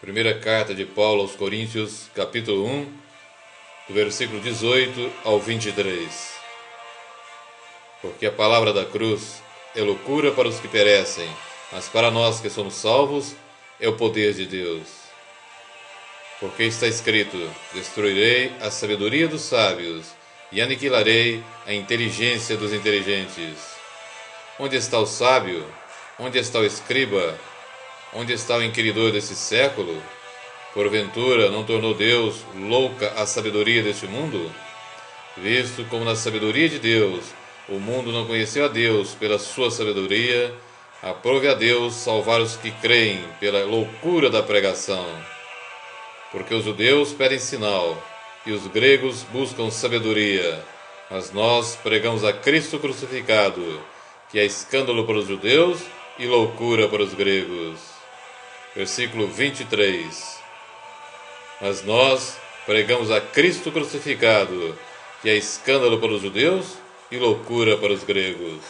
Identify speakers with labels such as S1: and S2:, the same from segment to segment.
S1: Primeira carta de Paulo aos Coríntios, capítulo 1, do versículo 18 ao 23. Porque a palavra da cruz é loucura para os que perecem, mas para nós que somos salvos é o poder de Deus. Porque está escrito: destruirei a sabedoria dos sábios e aniquilarei a inteligência dos inteligentes. Onde está o sábio? Onde está o escriba? Onde está o inquiridor desse século? Porventura não tornou Deus louca a sabedoria deste mundo? Visto como na sabedoria de Deus o mundo não conheceu a Deus pela sua sabedoria, aprove a Deus salvar os que creem pela loucura da pregação. Porque os judeus pedem sinal e os gregos buscam sabedoria, mas nós pregamos a Cristo crucificado, que é escândalo para os judeus e loucura para os gregos. Versículo 23. Mas nós pregamos a Cristo crucificado, que é escândalo para os judeus e loucura para os gregos.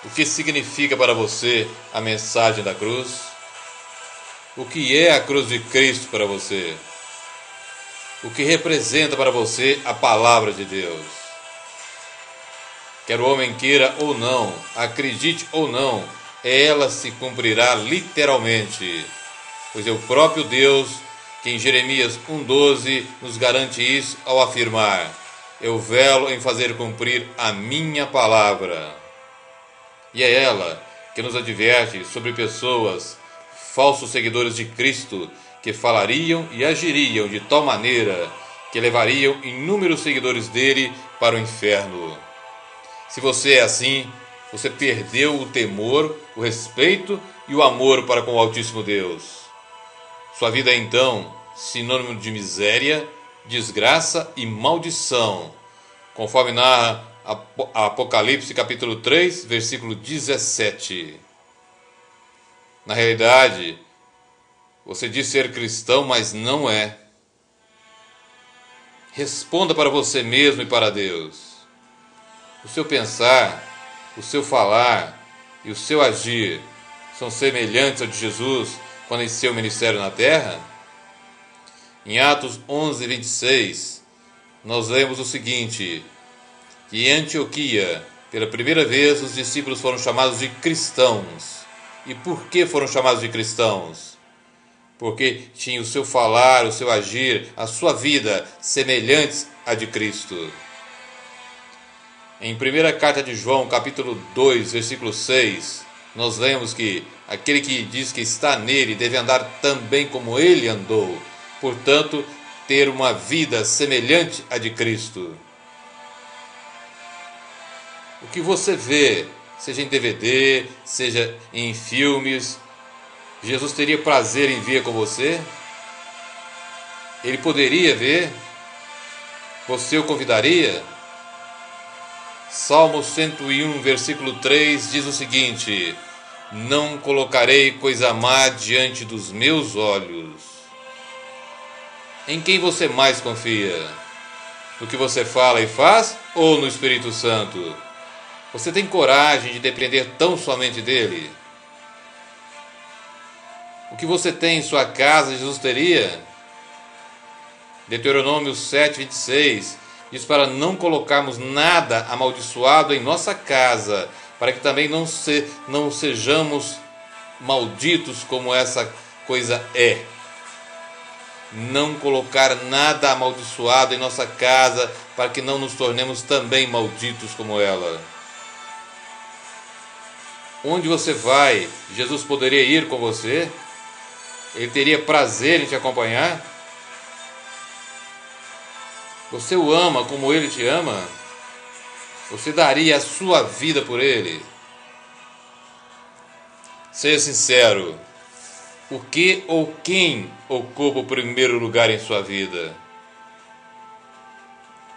S1: O que significa para você a mensagem da cruz? O que é a cruz de Cristo para você? O que representa para você a palavra de Deus? Quer o homem queira ou não, acredite ou não, ela se cumprirá literalmente, pois é o próprio Deus que em Jeremias 1,12 nos garante isso ao afirmar: eu velo em fazer cumprir a minha palavra. E é ela que nos adverte sobre pessoas, falsos seguidores de Cristo, que falariam e agiriam de tal maneira que levariam inúmeros seguidores dele para o inferno. Se você é assim, você perdeu o temor, o respeito e o amor para com o Altíssimo Deus. Sua vida é então sinônimo de miséria, desgraça e maldição, conforme narra Apocalipse capítulo 3, versículo 17. Na realidade, você diz ser cristão, mas não é. Responda para você mesmo e para Deus. O seu pensar, o seu falar e o seu agir são semelhantes ao de Jesus quando em seu ministério na terra? Em Atos 11, 26, nós lemos o seguinte: que em Antioquia, pela primeira vez, os discípulos foram chamados de cristãos. E por que foram chamados de cristãos? Porque tinham o seu falar, o seu agir, a sua vida semelhantes à de Cristo. Em 1 carta de João, capítulo 2, versículo 6, nós lemos que aquele que diz que está nele deve andar também como ele andou, portanto, ter uma vida semelhante à de Cristo. O que você vê, seja em DVD, seja em filmes, Jesus teria prazer em ver com você? Ele poderia ver? Você o convidaria? Salmo 101, versículo 3 diz o seguinte: não colocarei coisa má diante dos meus olhos. Em quem você mais confia? No que você fala e faz ou no Espírito Santo? Você tem coragem de depender tão somente dele? O que você tem em sua casa, Jesus teria? Deuteronômio 7, 26 diz para não colocarmos nada amaldiçoado em nossa casa, para que também não sejamos malditos como essa coisa é. Não colocar nada amaldiçoado em nossa casa, para que não nos tornemos também malditos como ela. Onde você vai, Jesus poderia ir com você? Ele teria prazer em te acompanhar? Você o ama como ele te ama? Você daria a sua vida por ele? Seja sincero. O que ou quem ocupa o primeiro lugar em sua vida?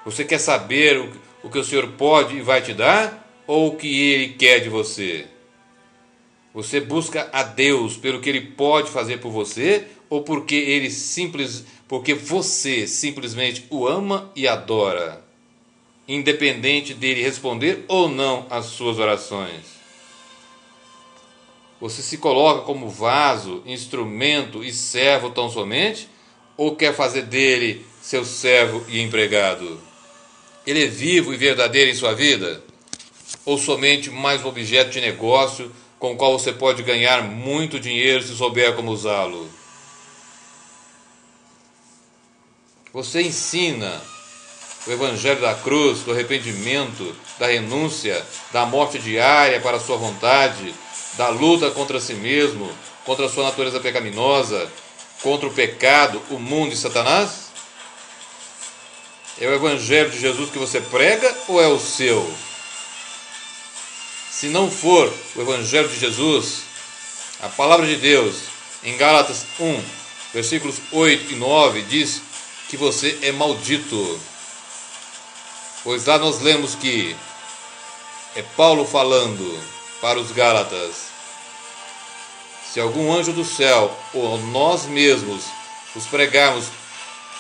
S1: Você quer saber o que o Senhor pode e vai te dar? Ou o que ele quer de você? Você busca a Deus pelo que ele pode fazer por você? Ou porque você simplesmente o ama e adora, independente dele responder ou não às suas orações? Você se coloca como vaso, instrumento e servo tão somente? Ou quer fazer dele seu servo e empregado? Ele é vivo e verdadeiro em sua vida? Ou somente mais um objeto de negócio com o qual você pode ganhar muito dinheiro se souber como usá-lo? Você ensina o Evangelho da cruz, do arrependimento, da renúncia, da morte diária para a sua vontade, da luta contra si mesmo, contra a sua natureza pecaminosa, contra o pecado, o mundo e Satanás? É o Evangelho de Jesus que você prega ou é o seu? Se não for o Evangelho de Jesus, a palavra de Deus, em Gálatas 1, versículos 8 e 9, diz que você é maldito. Pois lá nós lemos que é Paulo falando para os Gálatas: se algum anjo do céu ou nós mesmos os pregarmos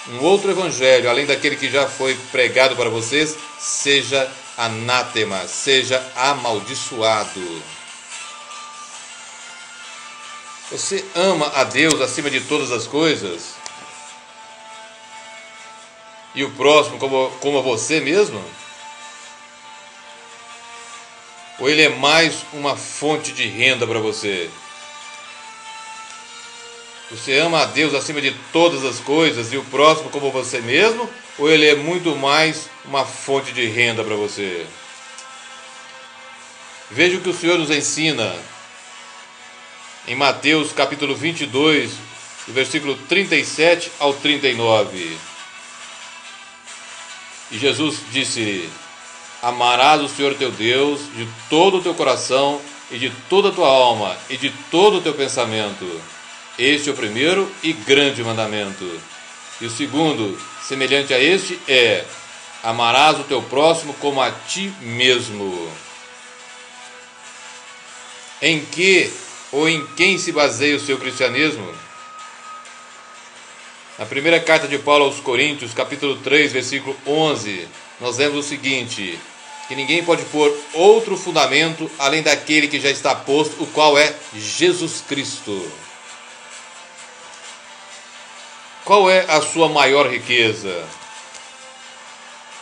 S1: um outro evangelho além daquele que já foi pregado para vocês, seja anátema, seja amaldiçoado. Você ama a Deus acima de todas as coisas? E o próximo como a você mesmo? Ou ele é mais uma fonte de renda para você? Você ama a Deus acima de todas as coisas e o próximo como você mesmo? Ou ele é muito mais uma fonte de renda para você? Veja o que o Senhor nos ensina em Mateus capítulo 22, do versículo 37 ao 39. E Jesus disse: amarás o Senhor teu Deus de todo o teu coração e de toda a tua alma e de todo o teu pensamento. Este é o primeiro e grande mandamento. E o segundo, semelhante a este, é: amarás o teu próximo como a ti mesmo. Em que ou em quem se baseia o seu cristianismo? Na primeira carta de Paulo aos Coríntios, capítulo 3, versículo 11, nós lemos o seguinte: que ninguém pode pôr outro fundamento além daquele que já está posto, o qual é Jesus Cristo. Qual é a sua maior riqueza?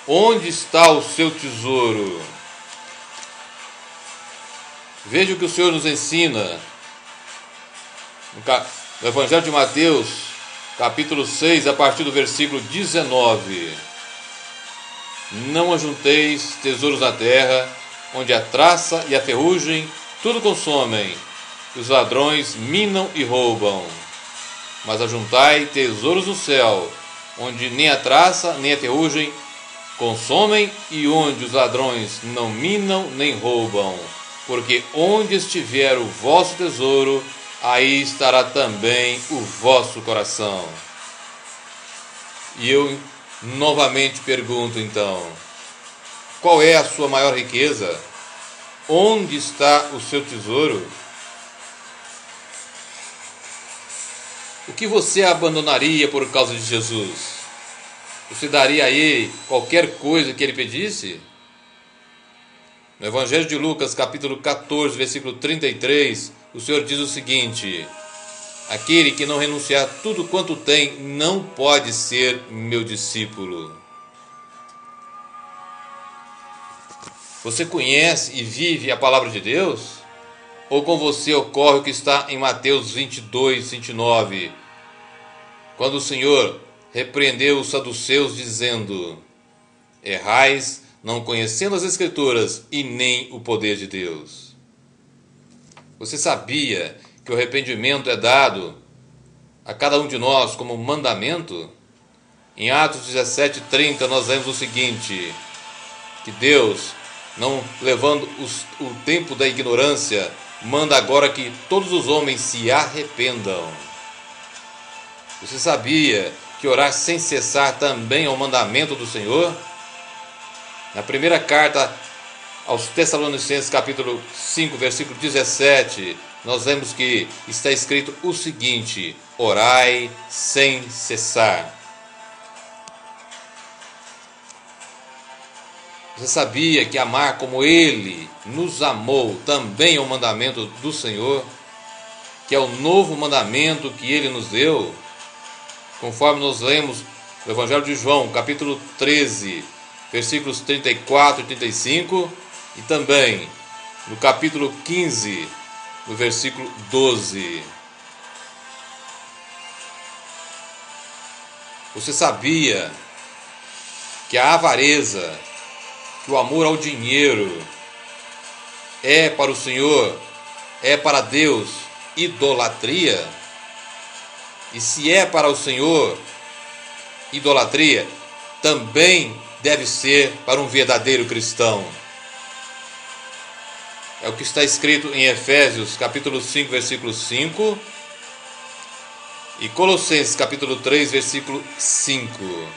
S1: Onde está o seu tesouro? Veja o que o Senhor nos ensina no Evangelho de Mateus, capítulo 6, a partir do versículo 19. Não ajunteis tesouros na terra, onde a traça e a ferrugem tudo consomem, e os ladrões minam e roubam. Mas ajuntai tesouros no céu, onde nem a traça nem a ferrugem consomem, e onde os ladrões não minam nem roubam. Porque onde estiver o vosso tesouro, aí estará também o vosso coração. E eu novamente pergunto então: qual é a sua maior riqueza? Onde está o seu tesouro? O que você abandonaria por causa de Jesus? Você daria a ele qualquer coisa que ele pedisse? No Evangelho de Lucas, capítulo 14, versículo 33, o Senhor diz o seguinte: aquele que não renunciar a tudo quanto tem, não pode ser meu discípulo. Você conhece e vive a palavra de Deus? Ou com você ocorre o que está em Mateus 22, 29, quando o Senhor repreendeu os saduceus, dizendo: errais, não conhecendo as Escrituras e nem o poder de Deus. Você sabia que o arrependimento é dado a cada um de nós como mandamento? Em Atos 17:30 nós lemos o seguinte: que Deus, não levando o tempo da ignorância, manda agora que todos os homens se arrependam. Você sabia que orar sem cessar também é um mandamento do Senhor? Na primeira carta aos Tessalonicenses, capítulo 5, versículo 17, nós vemos que está escrito o seguinte: orai sem cessar. Você sabia que amar como Ele nos amou também é um mandamento do Senhor? que é o novo mandamento que ele nos deu, conforme nós lemos no Evangelho de João, capítulo 13, versículos 34 e 35, e também no capítulo 15, no versículo 12. Você sabia que a avareza, que o amor ao dinheiro é para o Senhor, é para Deus, idolatria? E se é para o Senhor idolatria, também deve ser para um verdadeiro cristão. É o que está escrito em Efésios capítulo 5, versículo 5 e Colossenses capítulo 3, versículo 5.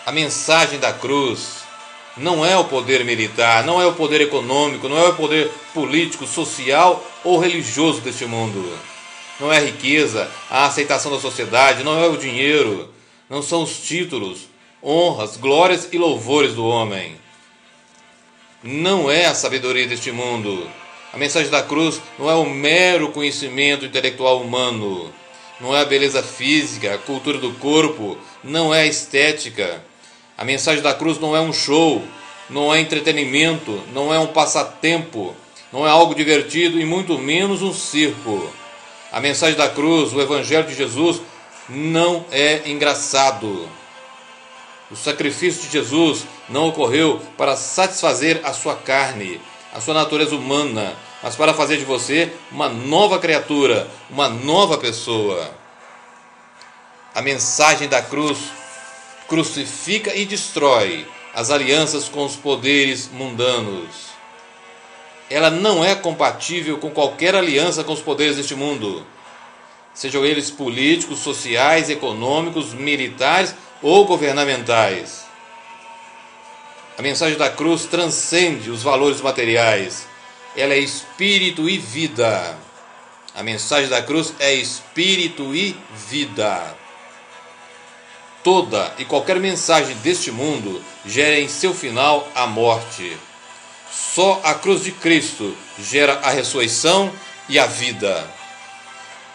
S1: A mensagem da cruz não é o poder militar, não é o poder econômico, não é o poder político, social ou religioso deste mundo. Não é a riqueza, a aceitação da sociedade, não é o dinheiro, não são os títulos, honras, glórias e louvores do homem. Não é a sabedoria deste mundo. A mensagem da cruz não é o mero conhecimento intelectual humano, não é a beleza física, a cultura do corpo, não é a estética. A mensagem da cruz não é um show, não é entretenimento, não é um passatempo, não é algo divertido e muito menos um circo. A mensagem da cruz, o Evangelho de Jesus, não é engraçado. O sacrifício de Jesus não ocorreu para satisfazer a sua carne, a sua natureza humana, mas para fazer de você uma nova criatura, uma nova pessoa. A mensagem da cruz crucifica e destrói as alianças com os poderes mundanos. Ela não é compatível com qualquer aliança com os poderes deste mundo, sejam eles políticos, sociais, econômicos, militares ou governamentais. A mensagem da cruz transcende os valores materiais. Ela é espírito e vida. A mensagem da cruz é espírito e vida. Toda e qualquer mensagem deste mundo gera em seu final a morte. Só a cruz de Cristo gera a ressurreição e a vida.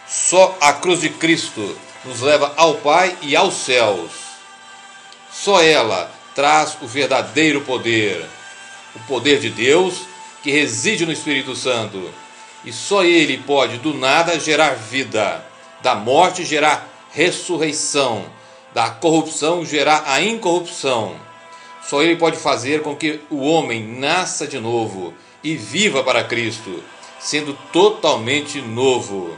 S1: Só a cruz de Cristo nos leva ao Pai e aos céus. Só ela traz o verdadeiro poder, o poder de Deus que reside no Espírito Santo. E só Ele pode do nada gerar vida, da morte gerar ressurreição, da corrupção gerar a incorrupção. Só Ele pode fazer com que o homem nasça de novo e viva para Cristo, sendo totalmente novo.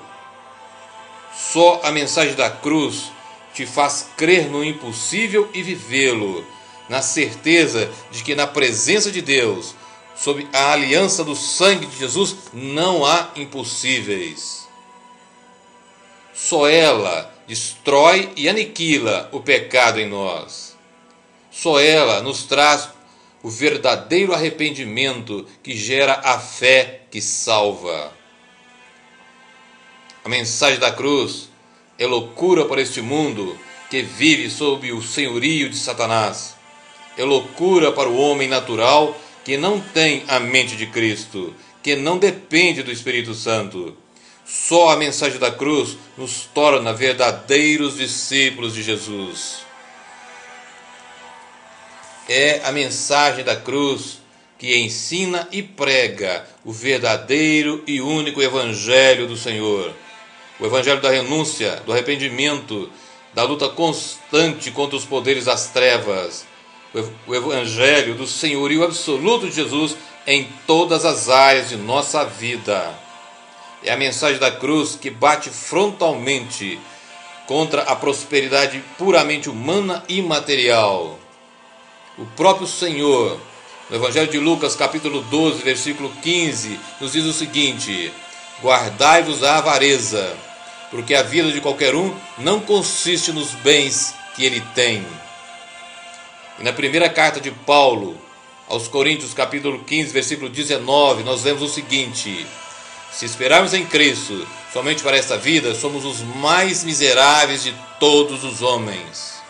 S1: Só a mensagem da cruz te faz crer no impossível e vivê-lo, na certeza de que na presença de Deus, sob a aliança do sangue de Jesus, não há impossíveis. Só ela destrói e aniquila o pecado em nós. Só ela nos traz o verdadeiro arrependimento que gera a fé que salva. A mensagem da cruz é loucura para este mundo que vive sob o senhorio de Satanás. É loucura para o homem natural que não tem a mente de Cristo, que não depende do Espírito Santo. Só a mensagem da cruz nos torna verdadeiros discípulos de Jesus. É a mensagem da cruz que ensina e prega o verdadeiro e único Evangelho do Senhor. O Evangelho da renúncia, do arrependimento, da luta constante contra os poderes das trevas. O Evangelho do senhorio absoluto de Jesus em todas as áreas de nossa vida. É a mensagem da cruz que bate frontalmente contra a prosperidade puramente humana e material. O próprio Senhor, no Evangelho de Lucas, capítulo 12, versículo 15, nos diz o seguinte: guardai-vos da avareza, porque a vida de qualquer um não consiste nos bens que ele tem. E na primeira carta de Paulo aos Coríntios, capítulo 15, versículo 19, nós lemos o seguinte: se esperarmos em Cristo somente para esta vida, somos os mais miseráveis de todos os homens.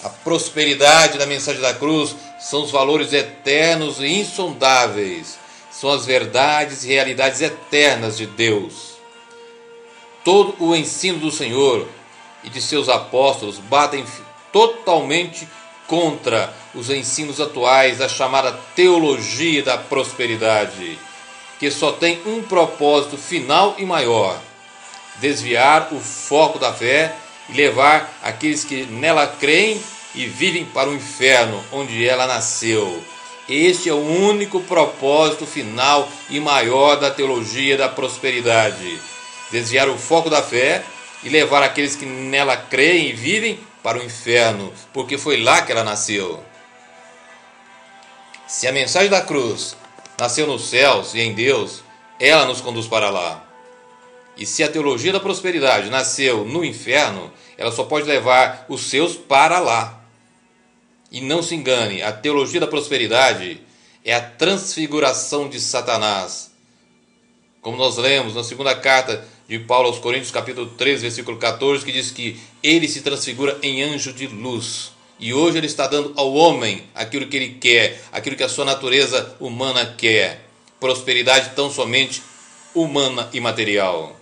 S1: A prosperidade da mensagem da cruz são os valores eternos e insondáveis, são as verdades e realidades eternas de Deus. Todo o ensino do Senhor e de seus apóstolos batem totalmente contra os ensinos atuais da chamada teologia da prosperidade, que só tem um propósito final e maior: desviar o foco da fé e levar aqueles que nela creem e vivem para o inferno onde ela nasceu. Este é o único propósito final e maior da teologia da prosperidade: desviar o foco da fé e levar aqueles que nela creem e vivem para o inferno, porque foi lá que ela nasceu. Se a mensagem da cruz nasceu nos céus e em Deus, ela nos conduz para lá. E se a teologia da prosperidade nasceu no inferno, ela só pode levar os seus para lá. E não se engane, a teologia da prosperidade é a transfiguração de Satanás. Como nós lemos na segunda carta de Paulo aos Coríntios, capítulo 3, versículo 14, que diz que ele se transfigura em anjo de luz. E hoje ele está dando ao homem aquilo que ele quer, aquilo que a sua natureza humana quer. Prosperidade tão somente humana e material.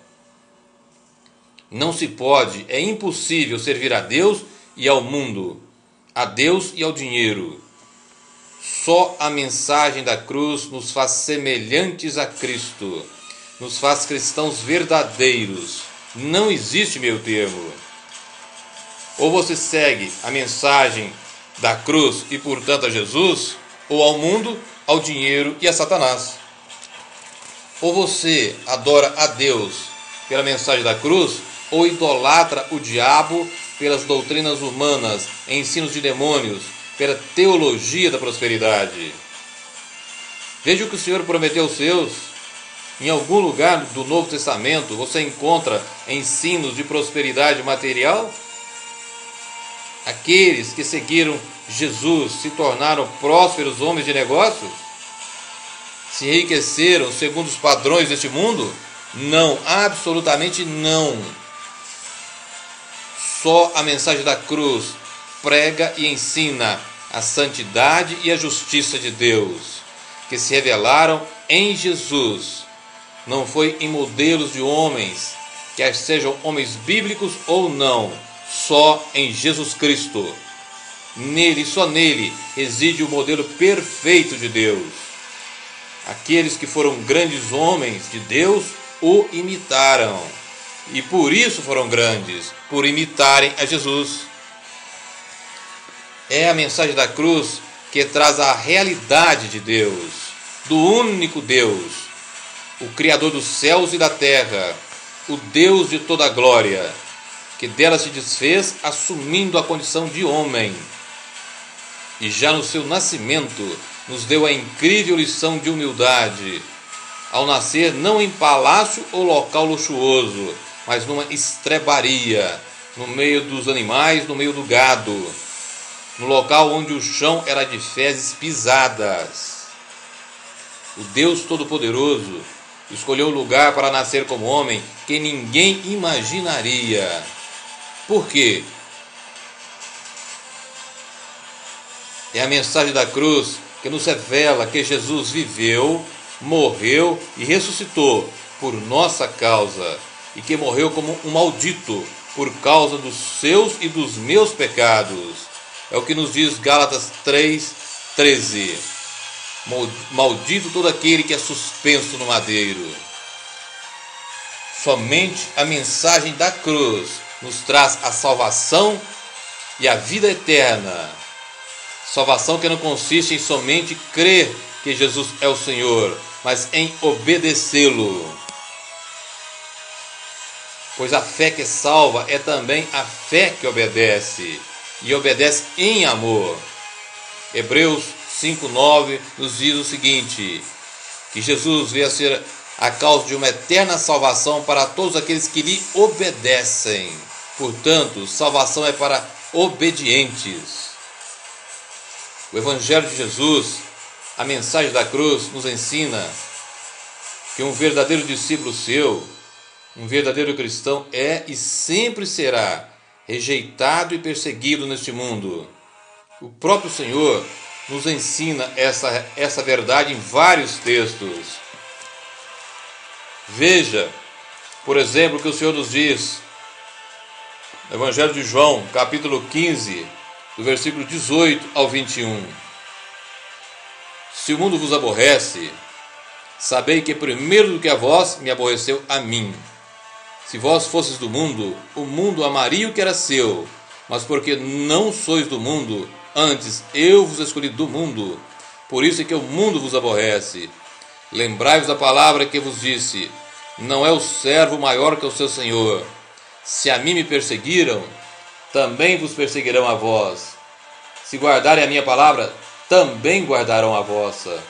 S1: Não se pode, é impossível servir a Deus e ao mundo, a Deus e ao dinheiro. Só a mensagem da cruz nos faz semelhantes a Cristo, nos faz cristãos verdadeiros. Não existe meio termo. Ou você segue a mensagem da cruz e, portanto, a Jesus, ou ao mundo, ao dinheiro e a Satanás. Ou você adora a Deus pela mensagem da cruz, ou idolatra o diabo pelas doutrinas humanas, ensinos de demônios, pela teologia da prosperidade. Veja o que o Senhor prometeu aos seus. Em algum lugar do Novo Testamento você encontra ensinos de prosperidade material? Aqueles que seguiram Jesus se tornaram prósperos homens de negócios? Se enriqueceram segundo os padrões deste mundo? Não, absolutamente não. Só a mensagem da cruz prega e ensina a santidade e a justiça de Deus, que se revelaram em Jesus. Não foi em modelos de homens, quer sejam homens bíblicos ou não, só em Jesus Cristo. Nele, só nele, reside o modelo perfeito de Deus. Aqueles que foram grandes homens de Deus o imitaram. E por isso foram grandes, por imitarem a Jesus. É a mensagem da cruz que traz a realidade de Deus, do único Deus, o Criador dos céus e da terra, o Deus de toda a glória, que dela se desfez assumindo a condição de homem. E já no seu nascimento nos deu a incrível lição de humildade, ao nascer não em palácio ou local luxuoso, mas numa estrebaria, no meio dos animais, no meio do gado, no local onde o chão era de fezes pisadas. O Deus Todo-Poderoso escolheu um lugar para nascer como homem que ninguém imaginaria. Por quê? É a mensagem da cruz que nos revela que Jesus viveu, morreu e ressuscitou por nossa causa, e que morreu como um maldito por causa dos seus e dos meus pecados. É o que nos diz Gálatas 3:13. Maldito todo aquele que é suspenso no madeiro. Somente a mensagem da cruz nos traz a salvação e a vida eterna. Salvação que não consiste em somente crer que Jesus é o Senhor, mas em obedecê-lo. Pois a fé que salva é também a fé que obedece, e obedece em amor. Hebreus 5:9 nos diz o seguinte, que Jesus veio a ser a causa de uma eterna salvação para todos aqueles que lhe obedecem. Portanto, salvação é para obedientes. O Evangelho de Jesus, a mensagem da cruz, nos ensina que um verdadeiro discípulo seu, um verdadeiro cristão é e sempre será rejeitado e perseguido neste mundo. O próprio Senhor nos ensina essa verdade em vários textos. Veja, por exemplo, o que o Senhor nos diz no Evangelho de João, capítulo 15, do versículo 18 ao 21. Se o mundo vos aborrece, sabei que primeiro do que a vós me aborreceu a mim. Se vós fosseis do mundo, o mundo amaria o que era seu, mas porque não sois do mundo, antes eu vos escolhi do mundo, por isso é que o mundo vos aborrece. Lembrai-vos da palavra que vos disse: não é o servo maior que o seu senhor. Se a mim me perseguiram, também vos perseguirão a vós. Se guardarem a minha palavra, também guardarão a vossa.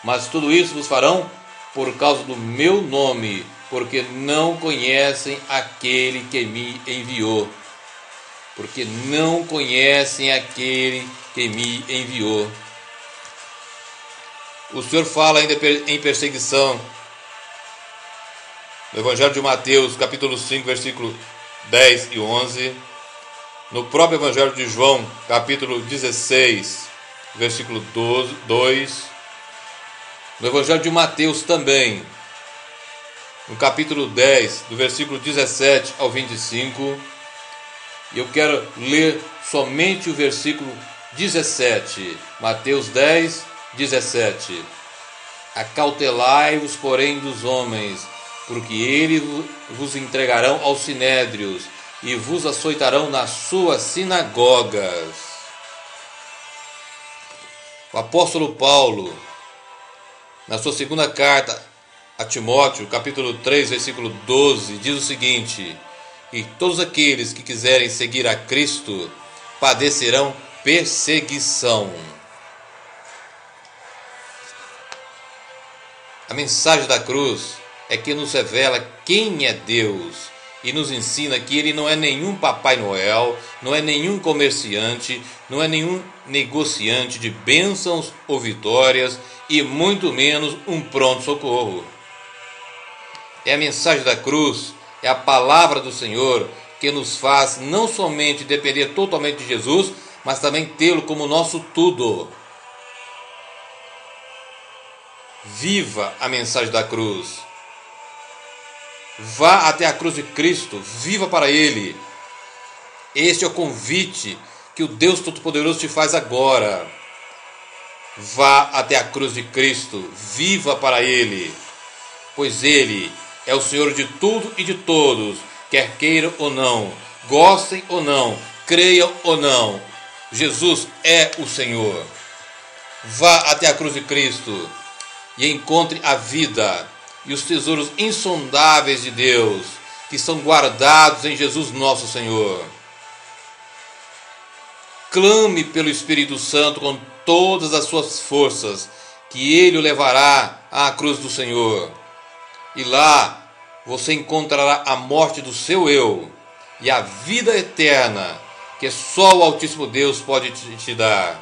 S1: Mas tudo isso vos farão por causa do meu nome, porque não conhecem aquele que me enviou. Porque não conhecem aquele que me enviou. O Senhor fala ainda em perseguição no Evangelho de Mateus, capítulo 5, versículo 10 e 11. No próprio Evangelho de João, capítulo 16, versículo 2. No Evangelho de Mateus também, no capítulo 10, do versículo 17 ao 25. E eu quero ler somente o versículo 17. Mateus 10, 17. Acautelai-vos, porém, dos homens, porque eles vos entregarão aos sinédrios e vos açoitarão nas suas sinagogas. O apóstolo Paulo, na sua segunda carta a Timóteo, capítulo 3, versículo 12, diz o seguinte: e todos aqueles que quiserem seguir a Cristo padecerão perseguição. A mensagem da cruz é que nos revela quem é Deus e nos ensina que Ele não é nenhum Papai Noel, não é nenhum comerciante, não é nenhum negociante de bênçãos ou vitórias e muito menos um pronto-socorro. É a mensagem da cruz, é a palavra do Senhor que nos faz não somente depender totalmente de Jesus, mas também tê-lo como nosso tudo. Viva a mensagem da cruz. Vá até a cruz de Cristo, viva para Ele. Este é o convite que o Deus Todo-Poderoso te faz agora. Vá até a cruz de Cristo, viva para Ele, pois Ele é o Senhor de tudo e de todos, quer queiram ou não, gostem ou não, creiam ou não. Jesus é o Senhor. Vá até a cruz de Cristo e encontre a vida e os tesouros insondáveis de Deus, que são guardados em Jesus nosso Senhor. Clame pelo Espírito Santo com todas as suas forças, que Ele o levará à cruz do Senhor. E lá você encontrará a morte do seu eu e a vida eterna, que só o Altíssimo Deus pode te dar.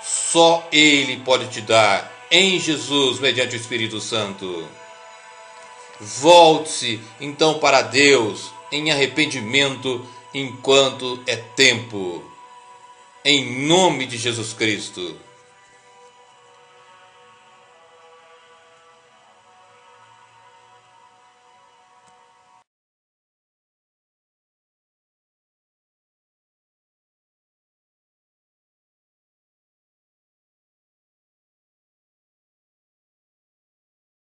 S1: Só Ele pode te dar, em Jesus, mediante o Espírito Santo. Volte-se então para Deus em arrependimento enquanto é tempo. Em nome de Jesus Cristo.